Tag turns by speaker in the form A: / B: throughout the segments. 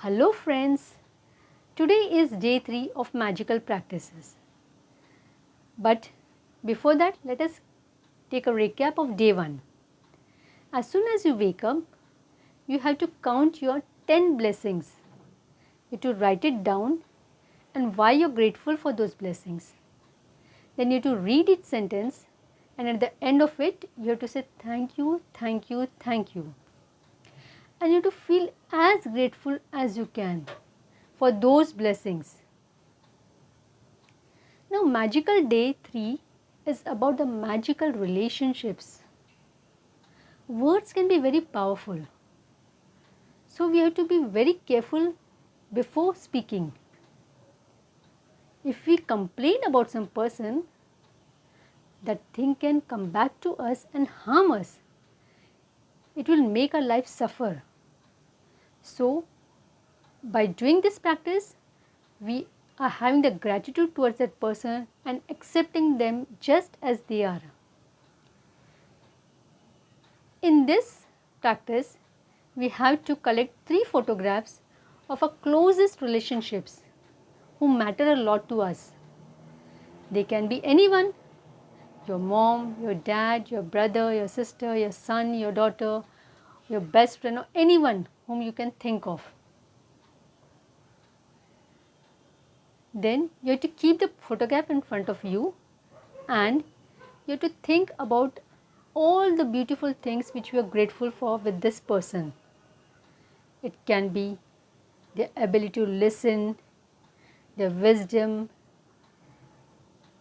A: Hello friends, today is day 3 of magical practices. But before that, let us take a recap of day 1. As soon as you wake up, you have to count your 10 blessings. You have to write it down and why you are grateful for those blessings. Then you have to read each sentence, and at the end of it, you have to say thank you, thank you, thank you. And you have to feel as grateful as you can for those blessings. Now, magical day 3 is about the magical relationships. Words can be very powerful. So, we have to be very careful before speaking. If we complain about some person, that thing can come back to us and harm us. It will make our life suffer. So, by doing this practice, we are having the gratitude towards that person and accepting them just as they are. In this practice, we have to collect 3 photographs of our closest relationships who matter a lot to us. They can be anyone, your mom, your dad, your brother, your sister, your son, your daughter, your best friend, or anyone whom you can think of. Then you have to keep the photograph in front of you and you have to think about all the beautiful things which you are grateful for with this person. It can be their ability to listen, their wisdom,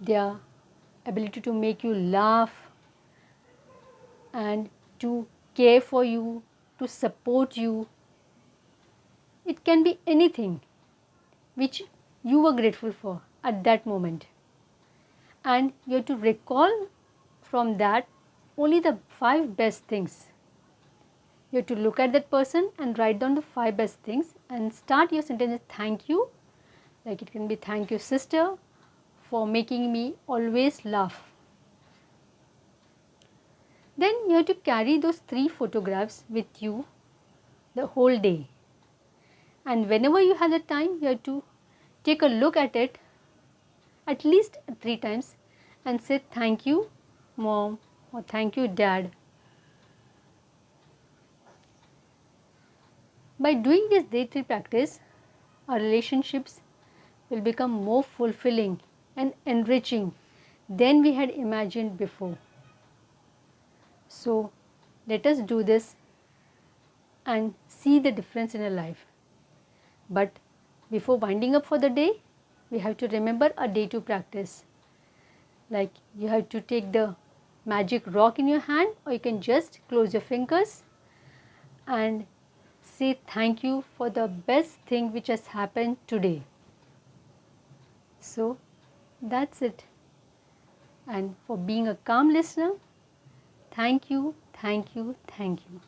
A: their ability to make you laugh and to care for you, to support you. It can be anything which you were grateful for at that moment. And you have to recall from that only the 5 best things. You have to look at that person and write down the 5 best things and start your sentence with thank you. Like it can be thank you sister for making me always laugh. Then you have to carry those 3 photographs with you the whole day. And whenever you have the time, you have to take a look at it at least 3 times and say thank you mom or thank you dad. By doing this day 3 practice, our relationships will become more fulfilling and enriching than we had imagined before. So, let us do this and see the difference in our life. But before winding up for the day, we have to remember a day 2 practice. Like you have to take the magic rock in your hand, or you can just close your fingers and say thank you for the best thing which has happened today. So that's it. And for being a calm listener, thank you, thank you, thank you.